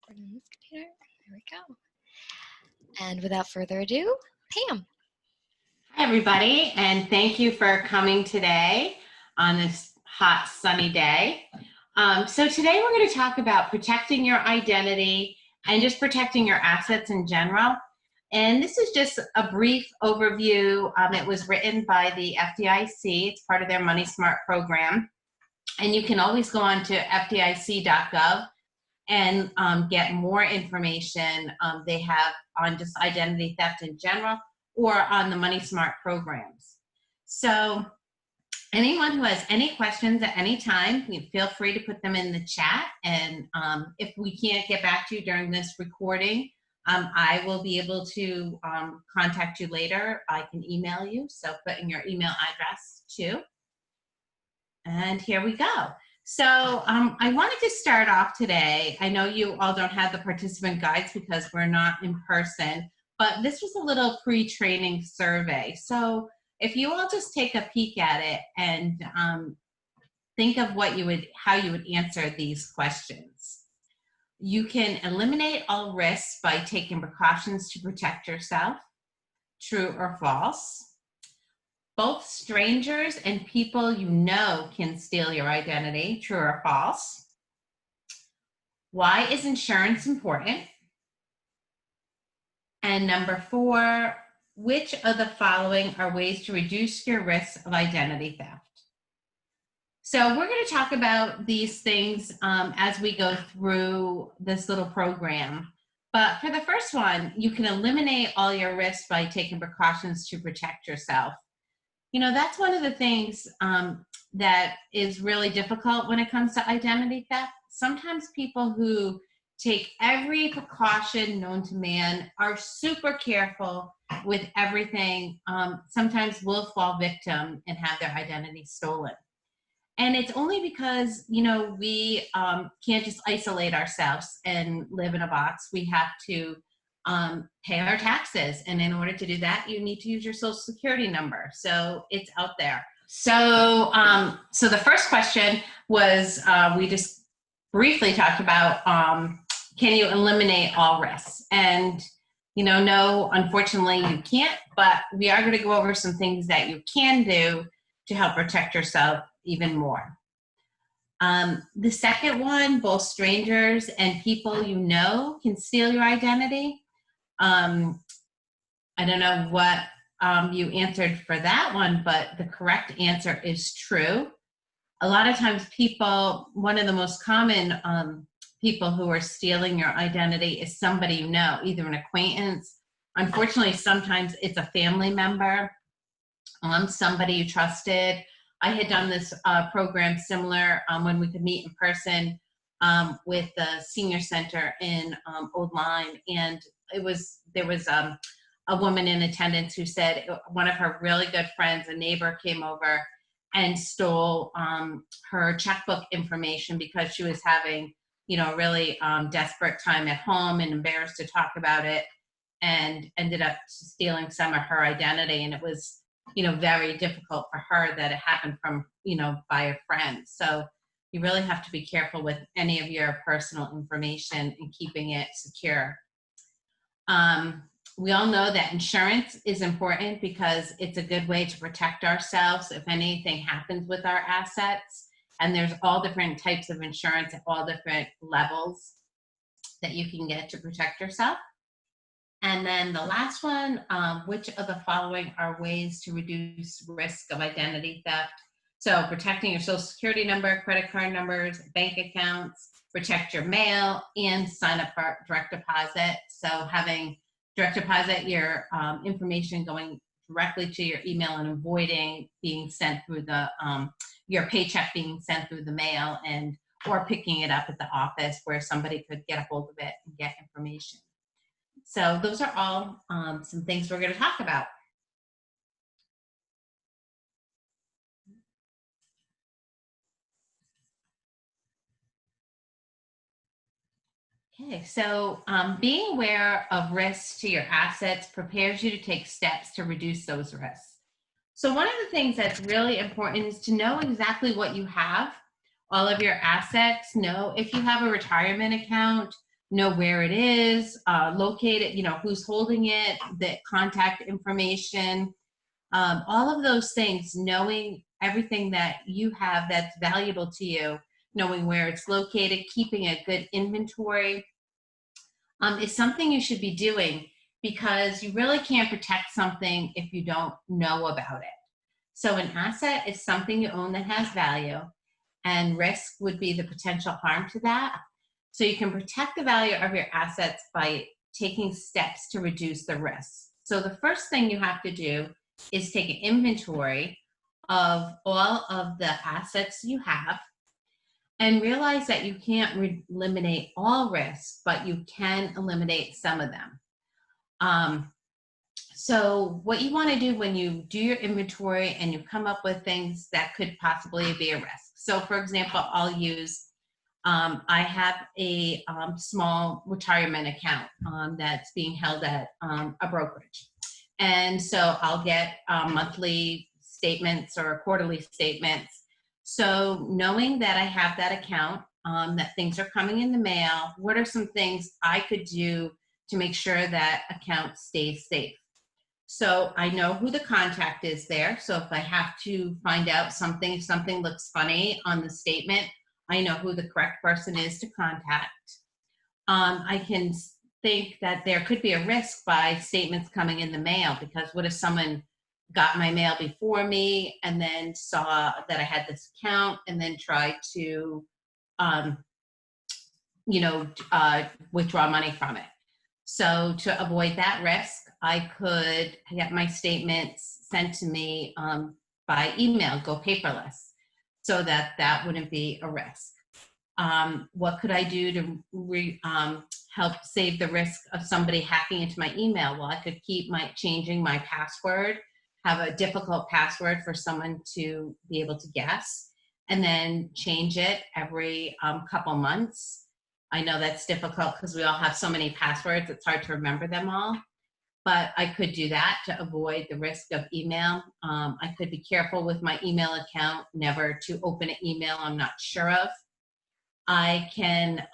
recording this computer. There we go. And without further ado, Pam. Hi, everybody, and thank you for coming today on this hot, sunny day. So today we're going to talk about protecting your identity and just protecting your assets in general. And this is just a brief overview. It was written by the FDIC. It's part of their Money Smart program. And you can always go on to fdic.gov and get more information they have on just identity theft in general or on the Money Smart programs. So anyone who has any questions at any time, feel free to put them in the chat. And if we can't get back to you during this recording, I will be able to contact you later. I can email you, so put in your email address too. And here we go. So I wanted to start off today. I know you all don't have the participant guides because we're not in person, but this was a little pre-training survey. So if you all just take a peek at it and think of how you would answer these questions. You can eliminate all risks by taking precautions to protect yourself. True or false? Both strangers and people you know can steal your identity. True or false? Why is insurance important? And number 4, which of the following are ways to reduce your risk of identity theft? So we're going to talk about these things as we go through this little program. But for the first one, you can eliminate all your risks by taking precautions to protect yourself. You know, that's one of the things that is really difficult when it comes to identity theft. Sometimes people who take every precaution known to man, are super careful with everything, sometimes will fall victim and have their identity stolen. And it's only because, you know, we can't just isolate ourselves and live in a box. We have to pay our taxes. And in order to do that, you need to use your social security number. So it's out there. So, so the first question was, we just briefly talked about, can you eliminate all risks? And, you know, no, unfortunately you can't, but we are going to go over some things that you can do to help protect yourself even more. The second one, both strangers and people you know can steal your identity. I don't know what you answered for that one, but the correct answer is true. A lot of times people, one of the most common people who are stealing your identity is somebody you know, either an acquaintance. Unfortunately, sometimes it's a family member, somebody you trusted. I had done this program similar when we could meet in person with the senior center in Old Lyme, and there was a woman in attendance who said one of her really good friends, a neighbor, came over and stole her checkbook information because she was having, you know, a really desperate time at home and embarrassed to talk about it, and ended up stealing some of her identity. And it was, you know, very difficult for her that it happened from, you know, by a friend. So you really have to be careful with any of your personal information and keeping it secure. We all know that insurance is important because it's a good way to protect ourselves if anything happens with our assets. And there's all different types of insurance at all different levels that you can get to protect yourself. And then the last one, which of the following are ways to reduce risk of identity theft? So protecting your social security number, credit card numbers, bank accounts, protect your mail, and sign up for direct deposit. So having direct deposit, your information going directly to your email and avoiding being sent through the, your paycheck being sent through the mail, and or picking it up at the office where somebody could get a hold of it and get information. So those are all some things we're going to talk about. Okay, so being aware of risks to your assets prepares you to take steps to reduce those risks. So one of the things that's really important is to know exactly what you have, all of your assets, know if you have a retirement account, know where it is, locate it, who's holding it, the contact information, all of those things, knowing everything that you have that's valuable to you, knowing where it's located, keeping a good inventory, is something you should be doing, because you really can't protect something if you don't know about it. So an asset is something you own that has value, and risk would be the potential harm to that. So you can protect the value of your assets by taking steps to reduce the risk. So the first thing you have to do is take an inventory of all of the assets you have, and realize that you can't eliminate all risks, but you can eliminate some of them. So what you want to do when you do your inventory and you come up with things that could possibly be a risk. So for example, I'll use, I have a small retirement account that's being held at a brokerage. And so I'll get monthly statements or quarterly statements. So knowing that I have that account, that things are coming in the mail, what are some things I could do to make sure that account stays safe? So I know who the contact is there. So if I have to find out something, if something looks funny on the statement, I know who the correct person is to contact. I can think that there could be a risk by statements coming in the mail, because what if someone got my mail before me and then saw that I had this account and then tried to, withdraw money from it. So to avoid that risk, I could get my statements sent to me by email, go paperless, so that that wouldn't be a risk. What could I do to help save the risk of somebody hacking into my email? Well, I could keep changing my password, have a difficult password for someone to be able to guess, and then change it every couple months. I know that's difficult because we all have so many passwords, it's hard to remember them all. But I could do that to avoid the risk of email. I could be careful with my email account, never to open an email I'm not sure of. I can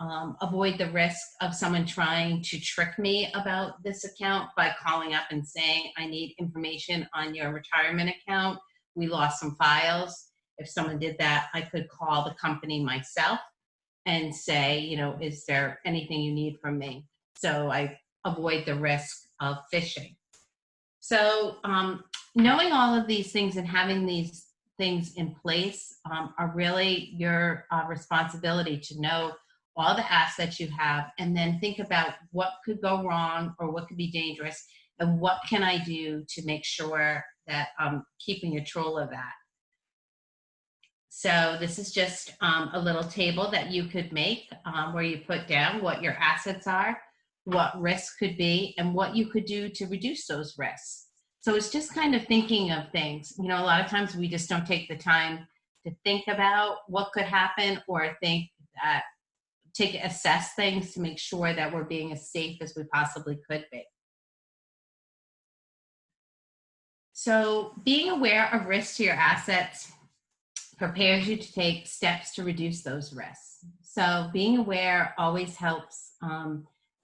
avoid the risk of someone trying to trick me about this account by calling up and saying, I need information on your retirement account. We lost some files. If someone did that, I could call the company myself and say, is there anything you need from me? So I avoid the risk of phishing. So knowing all of these things and having these things in place are really your responsibility to know all the assets you have, and then think about what could go wrong or what could be dangerous, and what can I do to make sure that I'm keeping control of that. So this is just a little table that you could make where you put down what your assets are, what risks could be, and what you could do to reduce those risks. So it's just kind of thinking of things. A lot of times we just don't take the time to think about what could happen, or assess things to make sure that we're being as safe as we possibly could be. So being aware of risks to your assets prepares you to take steps to reduce those risks. So being aware always helps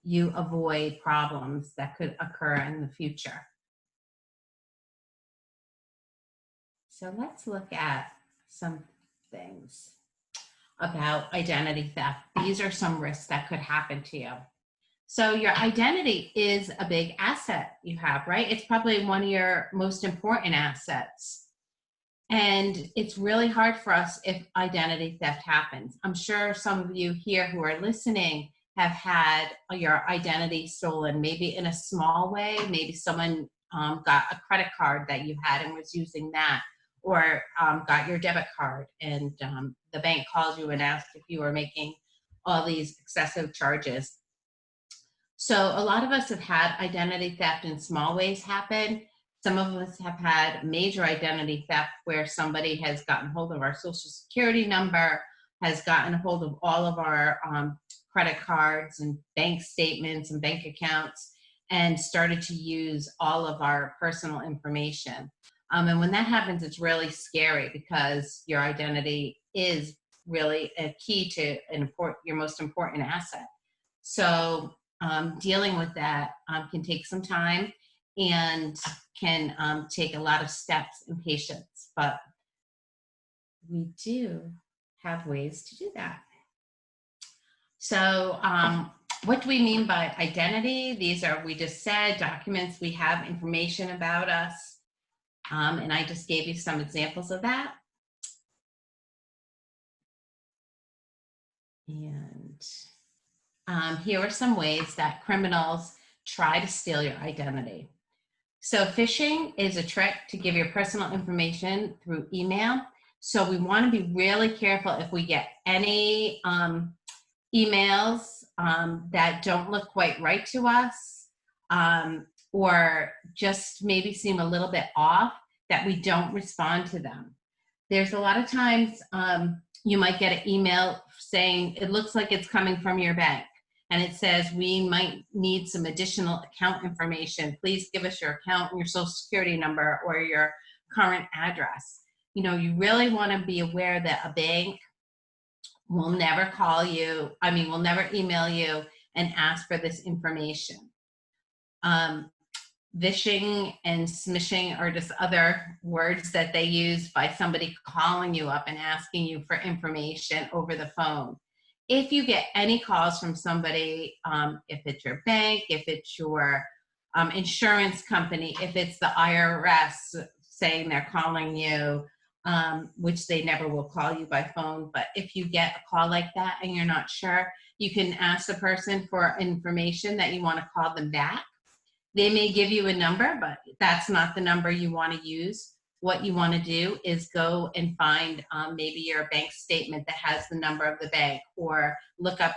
you avoid problems that could occur in the future. So let's look at some things about identity theft. These are some risks that could happen to you. So your identity is a big asset you have, right? It's probably one of your most important assets. And it's really hard for us if identity theft happens. I'm sure some of you here who are listening have had your identity stolen, maybe in a small way. Maybe someone got a credit card that you had and was using that, or got your debit card and the bank called you and asked if you were making all these excessive charges. So a lot of us have had identity theft in small ways happen. Some of us have had major identity theft where somebody has gotten hold of our social security number, has gotten hold of all of our credit cards and bank statements and bank accounts, and started to use all of our personal information. And when that happens, it's really scary, because your identity is really a key to your most important asset. So dealing with that can take some time and can take a lot of steps and patience, but we do have ways to do that. So what do we mean by identity? These are, we just said, documents we have information about us. And I just gave you some examples of that. And here are some ways that criminals try to steal your identity. So phishing is a trick to give your personal information through email. So we want to be really careful if we get any emails that don't look quite right to us, or just maybe seem a little bit off, that we don't respond to them. There's a lot of times you might get an email saying, it looks like it's coming from your bank, and it says, we might need some additional account information. Please give us your account and your social security number or your current address. You know, you really want to be aware that a bank will never call you, will never email you and ask for this information. Phishing and smishing are just other words that they use by somebody calling you up and asking you for information over the phone. If you get any calls from somebody, if it's your bank, if it's your insurance company, if it's the IRS saying they're calling you, which they never will call you by phone, but if you get a call like that and you're not sure, you can ask the person for information that you want to call them back. They may give you a number, but that's not the number you want to use. What you want to do is go and find maybe your bank statement that has the number of the bank, or look up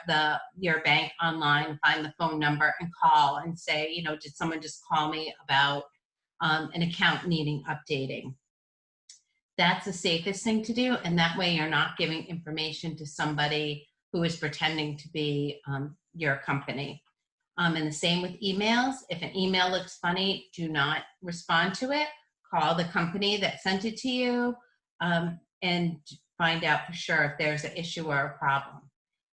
your bank online, find the phone number and call and say, you know, did someone just call me about an account needing updating? That's the safest thing to do, and that way you're not giving information to somebody who is pretending to be your company. And the same with emails. If an email looks funny, do not respond to it. Call the company that sent it to you and find out for sure if there's an issue or a problem.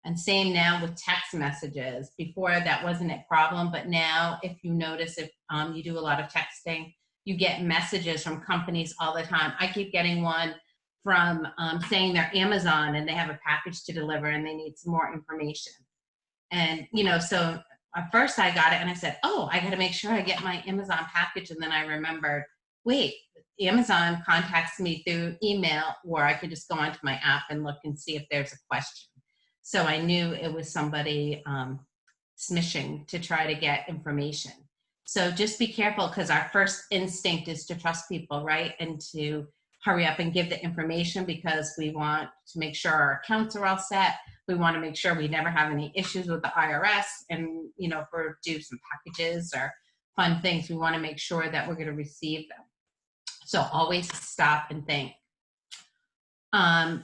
And same now with text messages. Before that wasn't a problem, but now if you notice, if you do a lot of texting, you get messages from companies all the time. I keep getting one from saying they're Amazon and they have a package to deliver and they need some more information. And, you know, so at first I got it and I said, oh, I got to make sure I get my Amazon package. And then I remembered, wait, Amazon contacts me through email, or I could just go onto my app and look and see if there's a question. So I knew it was somebody smishing to try to get information. So just be careful, because our first instinct is to trust people, right? And to hurry up and give the information, because we want to make sure our accounts are all set. We want to make sure we never have any issues with the IRS. And, you know, if we're due some packages or fun things, we want to make sure that we're going to receive them. So always stop and think.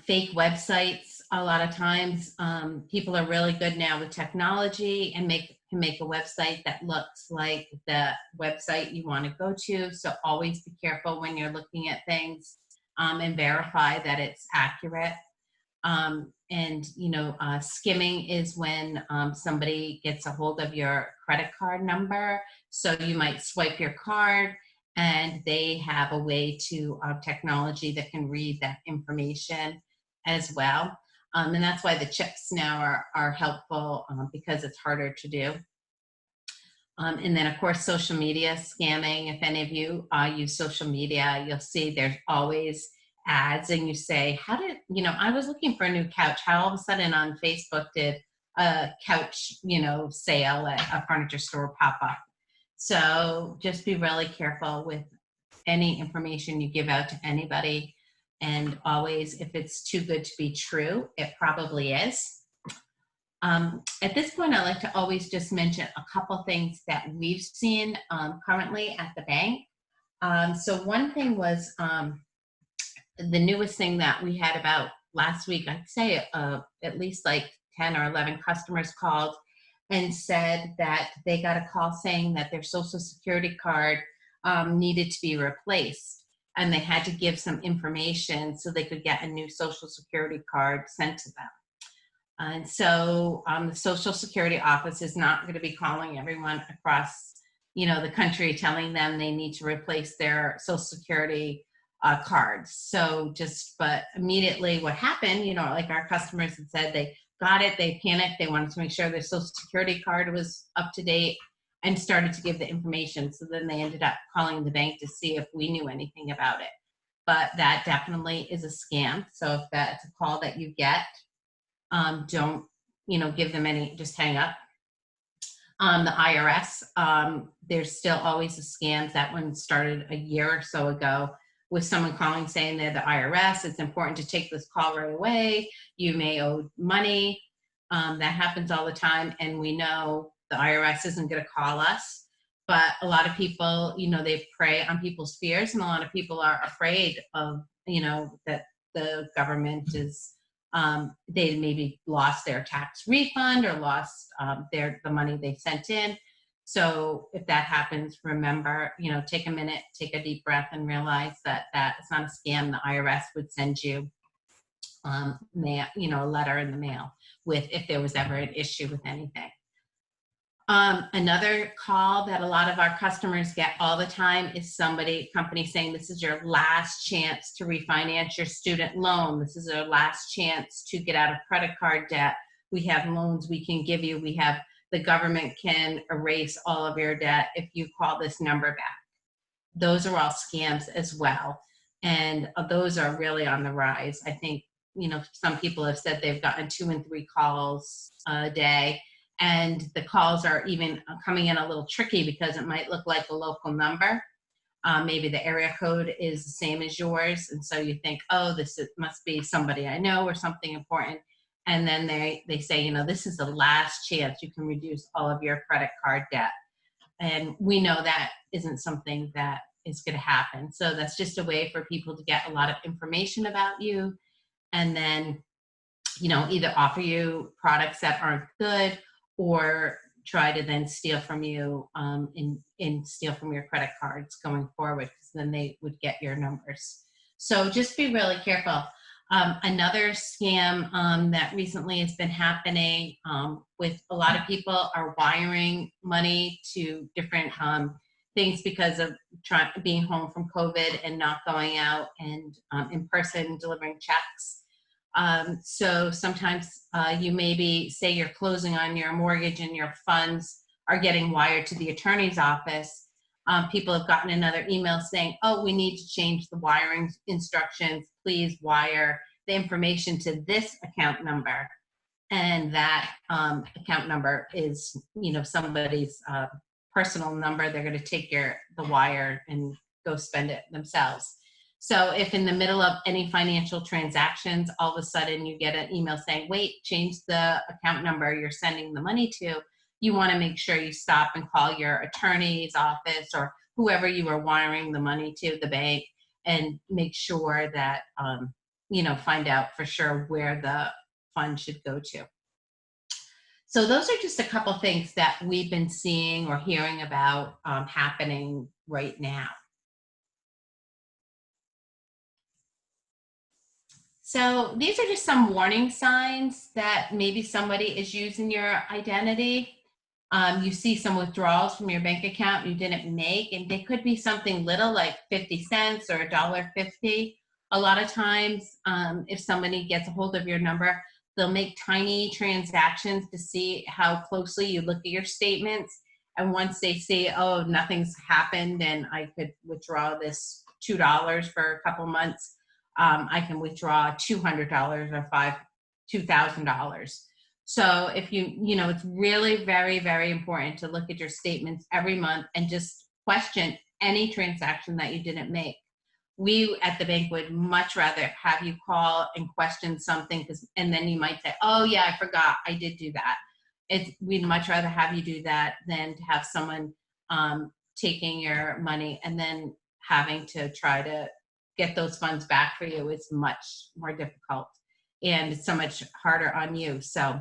Fake websites, a lot of times, people are really good now with technology and can make a website that looks like the website you want to go to. So always be careful when you're looking at things and verify that it's accurate. And, you know, skimming is when somebody gets a hold of your credit card number. So you might swipe your card and they have a way to technology that can read that information as well. And that's why the chips now are helpful, because it's harder to do. And then, of course, social media scamming. If any of you use social media, you'll see there's always ads, and you say, I was looking for a new couch. How all of a sudden on Facebook did a couch, sale at a furniture store pop up? So just be really careful with any information you give out to anybody. And always, if it's too good to be true, it probably is. At this point, I like to always just mention a couple things that we've seen currently at the bank. So one thing was the newest thing that we had about last week. I'd say at least like 10 or 11 customers called and said that they got a call saying that their social security card needed to be replaced, and they had to give some information so they could get a new social security card sent to them. And so the Social Security office is not going to be calling everyone across, the country telling them they need to replace their Social Security cards. But immediately what happened, like our customers had said, they got it, they panicked, they wanted to make sure their Social Security card was up to date and started to give the information. So then they ended up calling the bank to see if we knew anything about it. But that definitely is a scam. So if that's a call that you get, don't, give them any, just hang up. The IRS, there's still always a scam. That one started a year or so ago with someone calling saying they're the IRS. It's important to take this call right away. You may owe money. That happens all the time. And we know the IRS isn't going to call us. But a lot of people, they prey on people's fears. And a lot of people are afraid of, that the government is, they maybe lost their tax refund or lost the money they sent in. So if that happens, remember, take a minute, take a deep breath, and realize that it's not a scam. The IRS would send you mail, a letter in the mail with if there was ever an issue with anything. Another call that a lot of our customers get all the time is company saying this is your last chance to refinance your student loan. This is your last chance to get out of credit card debt. We have loans we can give you. The government can erase all of your debt if you call this number back. Those are all scams as well. And those are really on the rise. I think, some people have said they've gotten 2 and 3 calls a day. And the calls are even coming in a little tricky because it might look like a local number. Maybe the area code is the same as yours. And so you think, oh, must be somebody I know or something important. And then they say, this is the last chance you can reduce all of your credit card debt. And we know that isn't something that is going to happen. So that's just a way for people to get a lot of information about you. And then, either offer you products that aren't good or try to then steal from you and steal from your credit cards going forward, because then they would get your numbers. So just be really careful. Another scam that recently has been happening with a lot of people are wiring money to different things because of being home from COVID and not going out and in person delivering checks. So sometimes you maybe say you're closing on your mortgage and your funds are getting wired to the attorney's office. People have gotten another email saying, oh, we need to change the wiring instructions. Please wire the information to this account number. And that account number is, somebody's personal number. They're going to take the wire and go spend it themselves. So if in the middle of any financial transactions, all of a sudden you get an email saying, wait, change the account number you're sending the money to, you want to make sure you stop and call your attorney's office or whoever you are wiring the money to, the bank, and make sure that, find out for sure where the fund should go to. So those are just a couple things that we've been seeing or hearing about happening right now. So these are just some warning signs that maybe somebody is using your identity. You see some withdrawals from your bank account you didn't make, and they could be something little like 50 cents or $1.50. A lot of times, if somebody gets a hold of your number, they'll make tiny transactions to see how closely you look at your statements. And once they see, oh, nothing's happened and I could withdraw this $2 for a couple months, I can withdraw $200 or $2,000. So if it's really very, very important to look at your statements every month and just question any transaction that you didn't make. We at the bank would much rather have you call and question something, and then you might say, oh yeah, I forgot, I did do that. We'd much rather have you do that than to have someone taking your money and then having to try to get those funds back for you. Is much more difficult and it's so much harder on you. So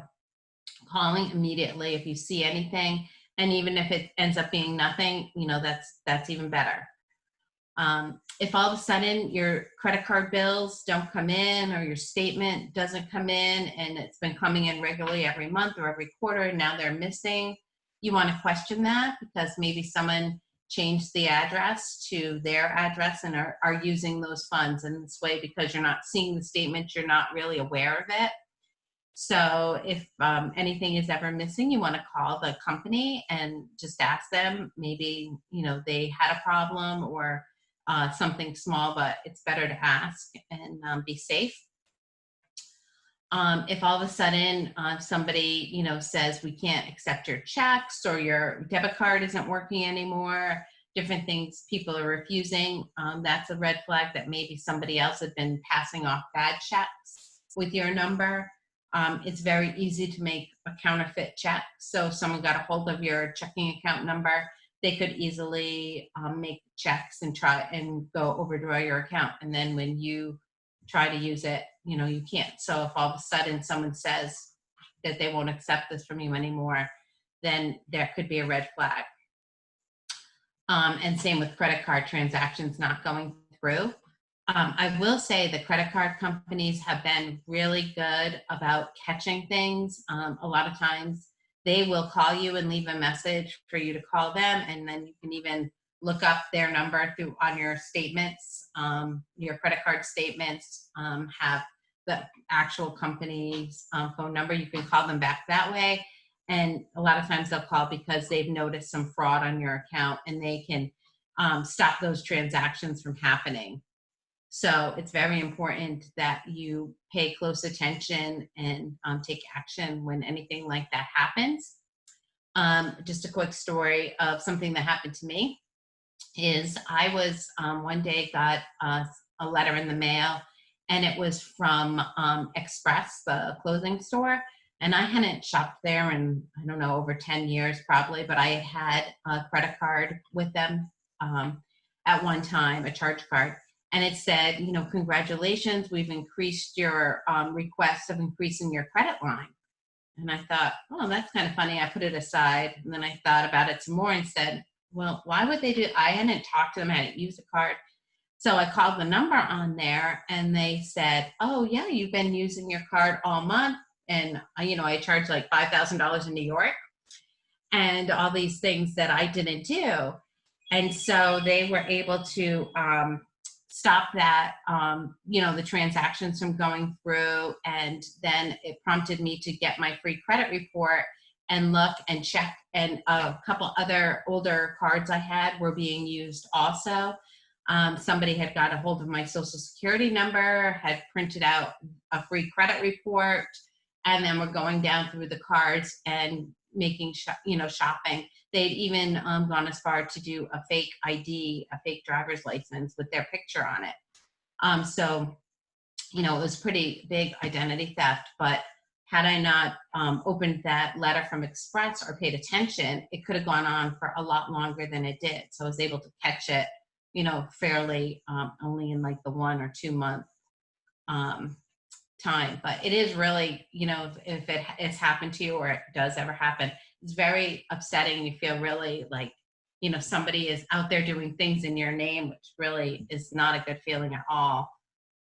calling immediately if you see anything, and even if it ends up being nothing, that's even better. If all of a sudden your credit card bills don't come in, or your statement doesn't come in, and it's been coming in regularly every month or every quarter, and now they're missing, you want to question that, because maybe someone changed the address to their address and are using those funds in this way. Because you're not seeing the statement, you're not really aware of it. So if anything is ever missing, you want to call the company and just ask them. Maybe, they had a problem, or something small, but it's better to ask and be safe. If all of a sudden somebody, says we can't accept your checks, or your debit card isn't working anymore, different things people are refusing, that's a red flag that maybe somebody else had been passing off bad checks with your number. It's very easy to make a counterfeit check. So if someone got a hold of your checking account number, they could easily make checks and try and go overdraw your account. And then when you try to use it, you can't. So if all of a sudden someone says that they won't accept this from you anymore, then there could be a red flag. And same with credit card transactions not going through. I will say the credit card companies have been really good about catching things. A lot of times they will call you and leave a message for you to call them, and then you can even look up their number on your statements. Your credit card statements have the actual company's phone number. You can call them back that way. And a lot of times they'll call because they've noticed some fraud on your account, and they can stop those transactions from happening. So it's very important that you pay close attention and take action when anything like that happens. Just a quick story of something that happened to me is I was one day got a letter in the mail, and it was from Express, the clothing store. And I hadn't shopped there in, I don't know, over 10 years probably, but I had a credit card with them at one time, a charge card. And it said, congratulations, we've increased your request of increasing your credit line. And I thought, oh, that's kind of funny. I put it aside. And then I thought about it some more and said, well, why would they do? I hadn't talked to them, I hadn't used the card. So I called the number on there, and they said, oh, yeah, you've been using your card all month. And, I charged like $5,000 in New York and all these things that I didn't do. And so they were able to stop that, the transactions from going through. And then it prompted me to get my free credit report and look and check. And a couple other older cards I had were being used also. Somebody had got a hold of my social security number, had printed out a free credit report, and then we're going down through the cards and making, shopping. They'd even gone as far to do a fake ID, a fake driver's license with their picture on it. So, it was pretty big identity theft. But had I not opened that letter from Express or paid attention, it could have gone on for a lot longer than it did. So I was able to catch it, fairly only in like the 1 or 2 month time. But it is really, if it has happened to you, or it does ever happen, it's very upsetting. You feel really like, somebody is out there doing things in your name, which really is not a good feeling at all.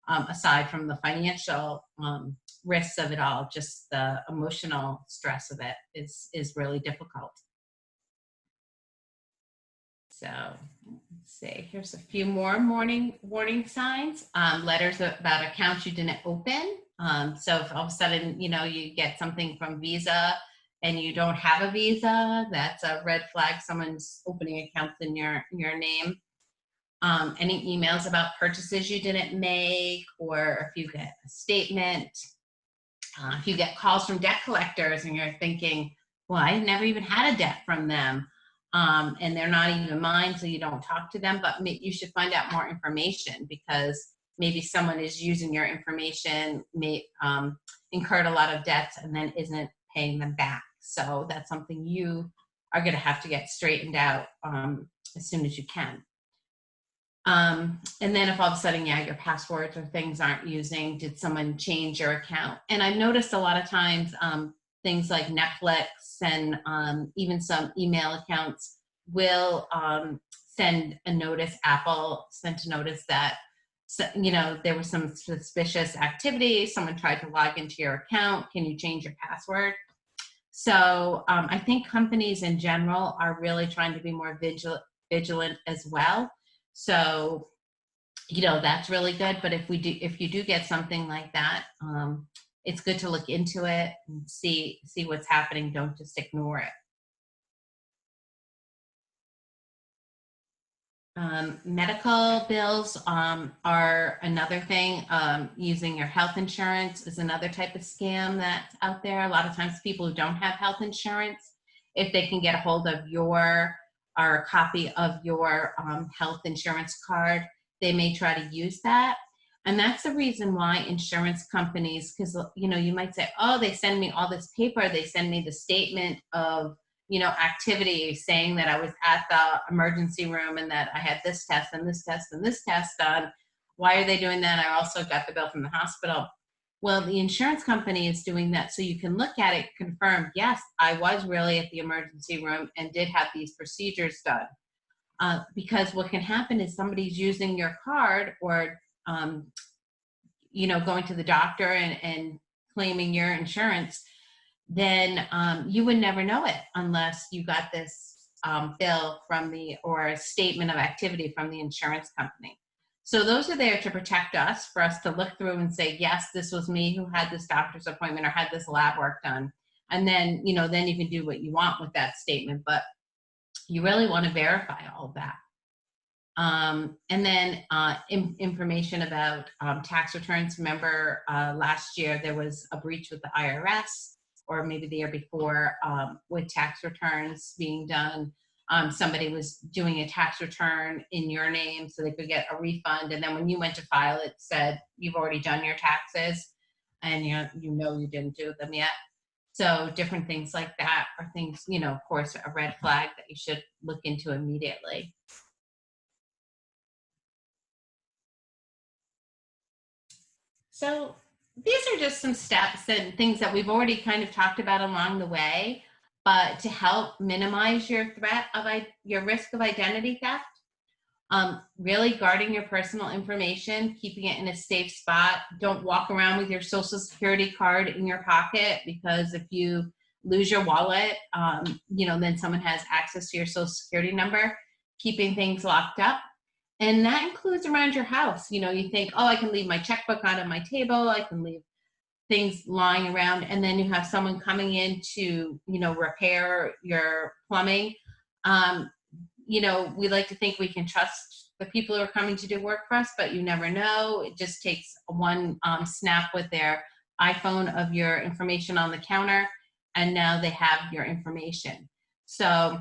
Aside from the financial risks of it all, just the emotional stress of it is really difficult. So let's see, here's a few more warning signs. Letters about accounts you didn't open. So if all of a sudden, you get something from Visa and you don't have a Visa, that's a red flag. Someone's opening accounts in your name. Any emails about purchases you didn't make, or if you get a statement, if you get calls from debt collectors and you're thinking, well, I never even had a debt from them. And they're not even mine, so you don't talk to them, but you should find out more information, because maybe someone is using your information, incurred a lot of debts, and then isn't paying them back. So that's something you are going to have to get straightened out as soon as you can. And then if all of a sudden, your passwords or things aren't using, did someone change your account? And I've noticed a lot of times things like Netflix and even some email accounts will send a notice, Apple sent a notice that, there was some suspicious activity. Someone tried to log into your account. Can you change your password? So I think companies in general are really trying to be more vigilant as well. So, that's really good. But if you do get something like that, it's good to look into it and see what's happening. Don't just ignore it. Medical bills are another thing. Using your health insurance is another type of scam that's out there. A lot of times people who don't have health insurance, if they can get a hold of or a copy of your health insurance card, they may try to use that. And that's the reason why insurance companies, because you might say, oh, they send me all this paper, they send me the statement of activity saying that I was at the emergency room and that I had this test and this test and this test done. Why are they doing that? I also got the bill from the hospital. Well, the insurance company is doing that so you can look at it, confirm, yes, I was really at the emergency room and did have these procedures done. Because what can happen is somebody's using your card or, going to the doctor and claiming your insurance, then you would never know it unless you got this bill or a statement of activity from the insurance company. So those are there to protect us, for us to look through and say, yes, this was me who had this doctor's appointment or had this lab work done. And then, then you can do what you want with that statement, but you really want to verify all of that. And then information about tax returns. Remember last year there was a breach with the IRS, or maybe the year before, with tax returns being done. Somebody was doing a tax return in your name so they could get a refund. And then when you went to file, it said you've already done your taxes and you didn't do them yet. So different things like that are things, of course, a red flag that you should look into immediately. So these are just some steps and things that we've already kind of talked about along the way, but to help minimize your your risk of identity theft, really guarding your personal information, keeping it in a safe spot. Don't walk around with your Social Security card in your pocket, because if you lose your wallet, then someone has access to your Social Security number. Keeping things locked up. And that includes around your house. You think, oh, I can leave my checkbook out on my table. I can leave things lying around. And then you have someone coming in to, repair your plumbing. We like to think we can trust the people who are coming to do work for us, but you never know. It just takes one snap with their iPhone of your information on the counter, and now they have your information. So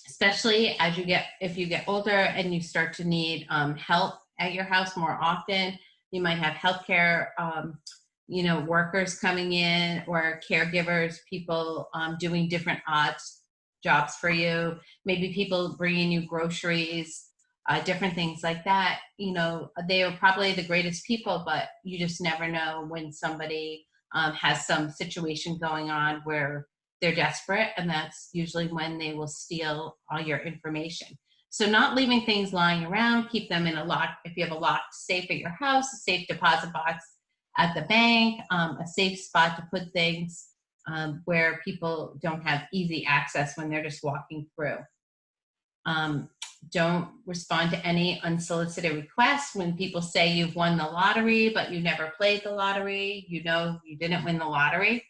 especially if you get older and you start to need help at your house more often, you might have healthcare, workers coming in, or caregivers, people doing different odd jobs for you, maybe people bringing you groceries, different things like that. They are probably the greatest people, but you just never know when somebody has some situation going on where they're desperate, and that's usually when they will steal all your information. So not leaving things lying around, keep them in if you have a locked safe at your house, a safe deposit box at the bank, a safe spot to put things where people don't have easy access when they're just walking through. Don't respond to any unsolicited requests. When people say you've won the lottery, but you never played the lottery, you didn't win the lottery.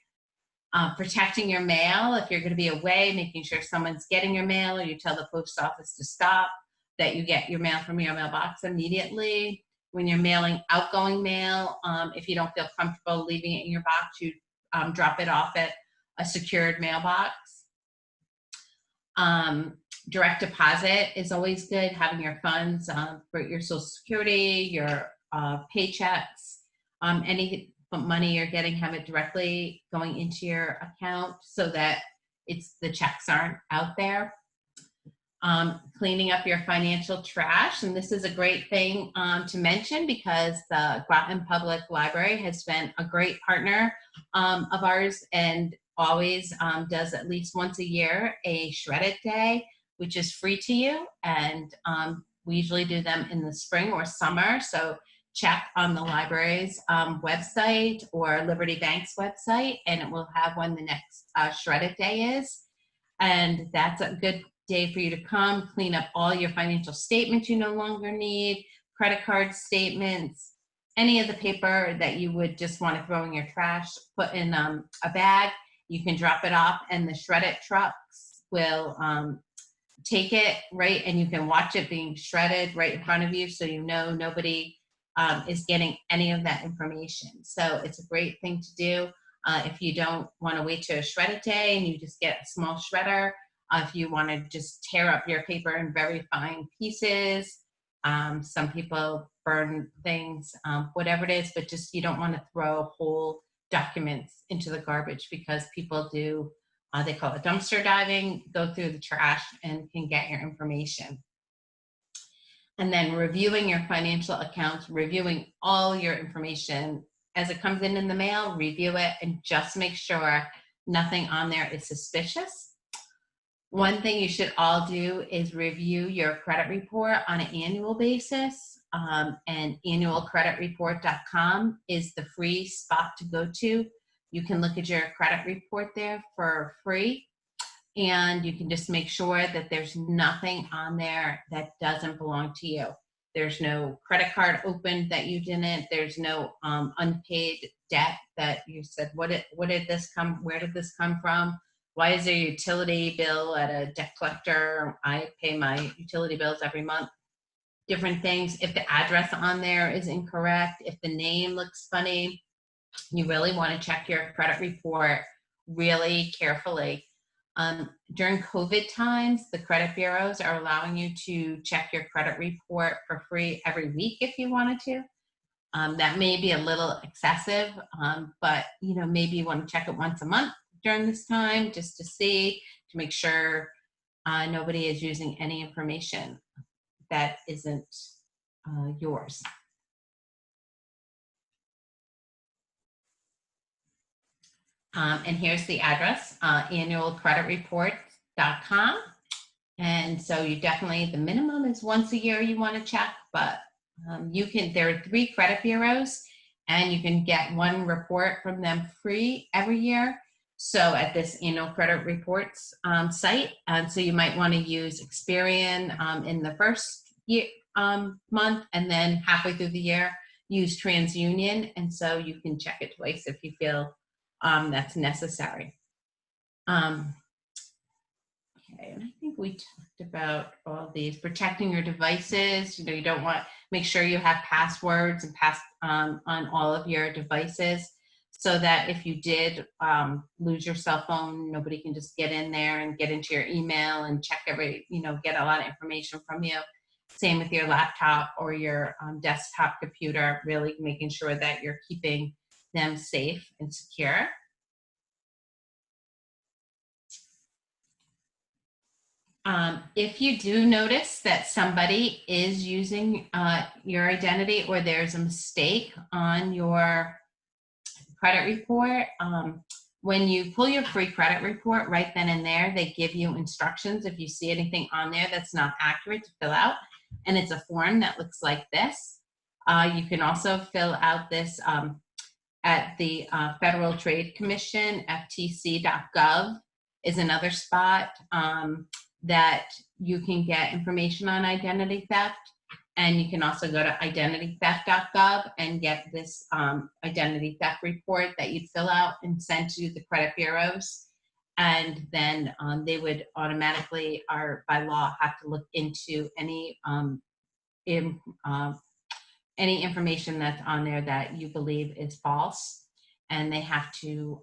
Protecting your mail. If you're going to be away, making sure someone's getting your mail, or you tell the post office to stop, that you get your mail from your mailbox immediately. When you're mailing outgoing mail, if you don't feel comfortable leaving it in your box, you drop it off at a secured mailbox. Direct deposit is always good. Having your funds for your Social Security, your paychecks, any money you're getting, have it directly going into your account so that the checks aren't out there. Cleaning up your financial trash. And this is a great thing to mention, because the Groton Public Library has been a great partner of ours, and always does at least once a year a Shred It Day. which is free to you. And we usually do them in the spring or summer. So check on the library's website or Liberty Bank's website, and it will have when the next Shred-it Day is. And that's a good day for you to come, clean up all your financial statements you no longer need, credit card statements, any of the paper that you would just want to throw in your trash, put in a bag. You can drop it off, and the Shred-it trucks will take it, right, and you can watch it being shredded right in front of you, so you know nobody is getting any of that information. So it's a great thing to do. If you don't want to wait to a Shred-it Day and you just get a small shredder, if you want to just tear up your paper in very fine pieces, some people burn things, whatever it is, but just you don't want to throw whole documents into the garbage, because people do, they call it dumpster diving, go through the trash and can get your information. And then reviewing your financial accounts, reviewing all your information as it comes in the mail, review it and just make sure nothing on there is suspicious. One thing you should all do is review your credit report on an annual basis, and annualcreditreport.com is the free spot to go to. You can look at your credit report there for free, and you can just make sure that there's nothing on there that doesn't belong to you. There's no credit card opened that you didn't. There's no unpaid debt that you said, where did this come from? Why is there a utility bill at a debt collector? I pay my utility bills every month. Different things. If the address on there is incorrect, if the name looks funny, you really want to check your credit report really carefully. During COVID times, the credit bureaus are allowing you to check your credit report for free every week if you wanted to. That may be a little excessive, but maybe you want to check it once a month during this time, just to see, to make sure nobody is using any information that isn't yours. And here's the address, annualcreditreport.com. And so you definitely, the minimum is once a year you want to check, but there are 3 credit bureaus, and you can get one report from them free every year. So at this annual credit reports site, and so you might want to use Experian in the first year, month, and then halfway through the year use TransUnion, and so you can check it twice if you feel that's necessary. Okay, and I think we talked about all these. Protecting your devices. You don't want, make sure you have passwords and on all of your devices, so that if you did lose your cell phone, nobody can just get in there and get into your email and check get a lot of information from you. Same with your laptop or your desktop computer, really making sure that you're keeping them safe and secure. If you do notice that somebody is using your identity, or there's a mistake on your credit report, when you pull your free credit report, right then and there, they give you instructions if you see anything on there that's not accurate to fill out. And it's a form that looks like this. You can also fill out this at the Federal Trade Commission, ftc.gov is another spot that you can get information on identity theft. And you can also go to identitytheft.gov and get this identity theft report that you'd fill out and send to the credit bureaus. And then they would automatically, by law, have to look into any information that's on there that you believe is false, and they have to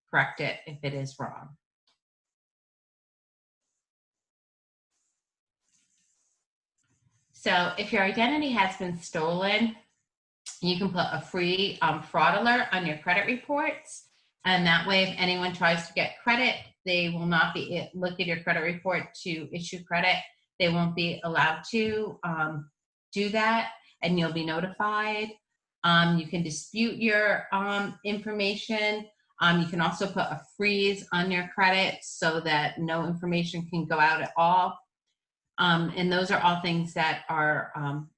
correct it if it is wrong. So if your identity has been stolen, you can put a free fraud alert on your credit reports. And that way, if anyone tries to get credit, they will not be look at your credit report to issue credit. They won't be allowed to do that, and you'll be notified. You can dispute your information. You can also put a freeze on your credit so that no information can go out at all. And those are all things that are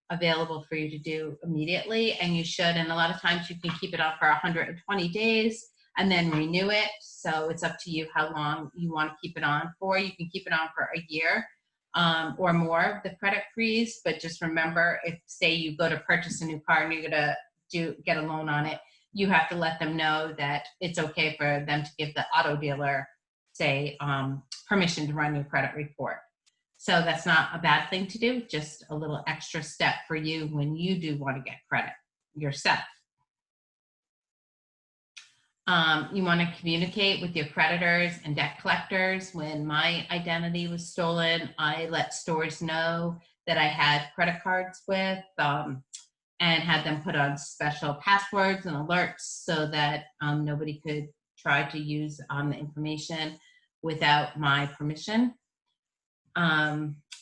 available for you to do immediately, and you should. And a lot of times you can keep it on for 120 days and then renew it. So it's up to you how long you want to keep it on for. You can keep it on for a year or more, the credit freeze. But just remember, if say you go to purchase a new car and you're going to get a loan on it, you have to let them know that it's okay for them to give the auto dealer, say, permission to run your credit report. So that's not a bad thing to do, just a little extra step for you when you do want to get credit yourself. You want to communicate with your creditors and debt collectors. When my identity was stolen, I let stores know that I had credit cards with and had them put on special passwords and alerts so that nobody could try to use the information without my permission.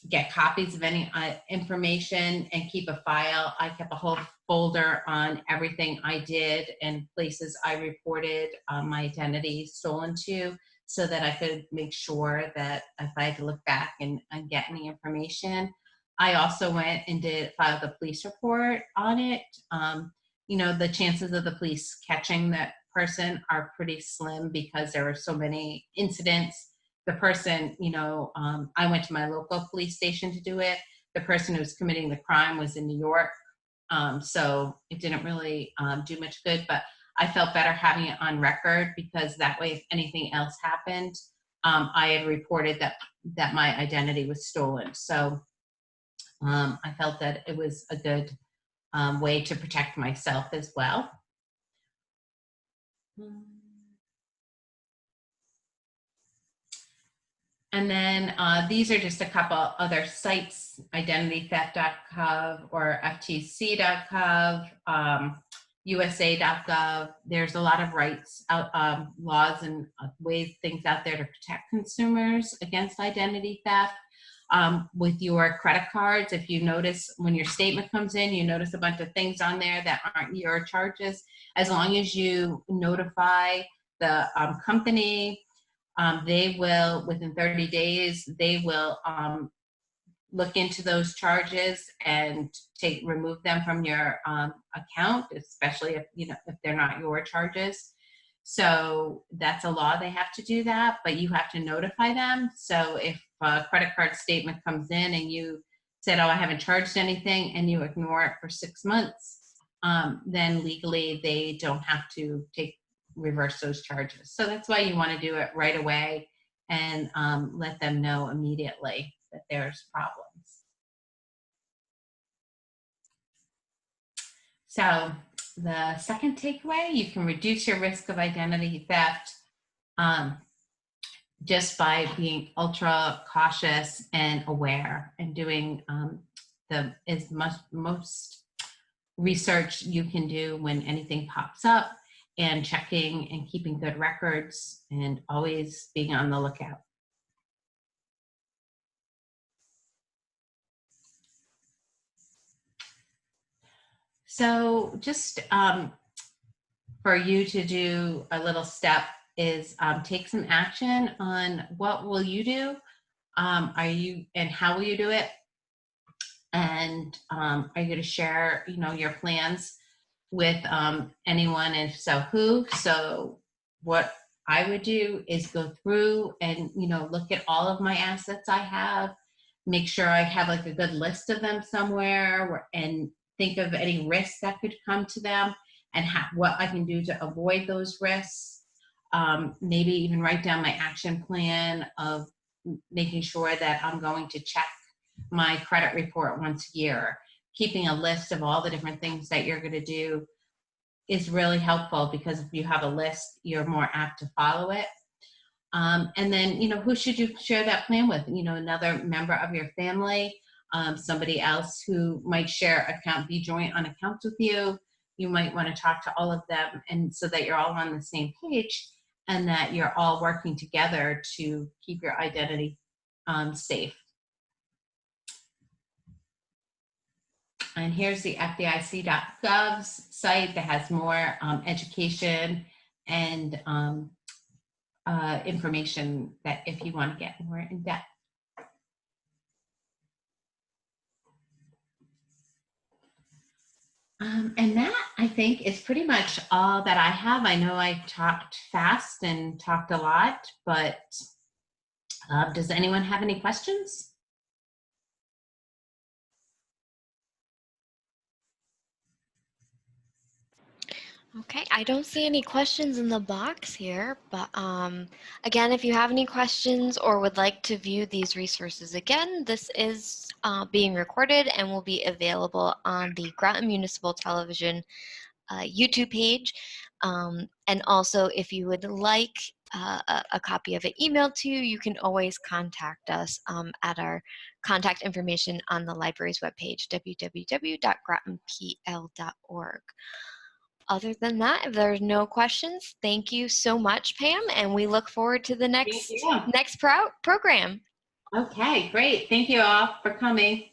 Get copies of any information and keep a file. I kept a whole folder on everything I did and places I reported my identity stolen to, so that I could make sure that if I had to look back and get any information. I also went and filed a police report on it. You know, the chances of the police catching that person are pretty slim because there were so many incidents. The person, you know, I went to my local police station to do it. The person who was committing the crime was in New York. So it didn't really do much good, but I felt better having it on record, because that way, if anything else happened, I had reported that my identity was stolen. So I felt that it was a good way to protect myself as well. And then these are just a couple other sites: identitytheft.gov or ftc.gov, USA.gov. There's a lot of rights, laws and things out there to protect consumers against identity theft. With your credit cards, if you notice when your statement comes in, you notice a bunch of things on there that aren't your charges, as long as you notify the company, they will, within 30 days, they will look into those charges and remove them from your account, especially if they're not your charges. So that's a law, they have to do that, but you have to notify them. So if a credit card statement comes in and you said, oh, I haven't charged anything, and you ignore it for 6 months, then legally they don't have to reverse those charges. So that's why you want to do it right away and let them know immediately that there's problems. So the second takeaway, you can reduce your risk of identity theft just by being ultra cautious and aware, and doing most research you can do when anything pops up, and checking and keeping good records, and always being on the lookout. So just for you to do a little step is take some action on what will you do, and how will you do it, and are you going to share your plans with anyone, and if so, who? So what I would do is go through and look at all of my assets I have, make sure I have like a good list of them somewhere, and think of any risks that could come to them, and what I can do to avoid those risks. Maybe even write down my action plan of making sure that I'm going to check my credit report once a year. Keeping a list of all the different things that you're going to do is really helpful, because if you have a list, you're more apt to follow it. And then, who should you share that plan with? Another member of your family, somebody else who might be joint on accounts with you. You might want to talk to all of them, and so that you're all on the same page, and that you're all working together to keep your identity safe. And here's the FDIC.gov's site that has more education and information that if you want to get more in depth. And that, I think, is pretty much all that I have. I know I talked fast and talked a lot, but does anyone have any questions? Okay, I don't see any questions in the box here, but again, if you have any questions or would like to view these resources again, this is being recorded and will be available on the Groton Municipal Television YouTube page. And also, if you would like a copy of it emailed to you, you can always contact us at our contact information on the library's webpage, www.grotonpl.org. Other than that, if there's no questions, thank you so much, Pam, and we look forward to the next program. Okay, great. Thank you all for coming.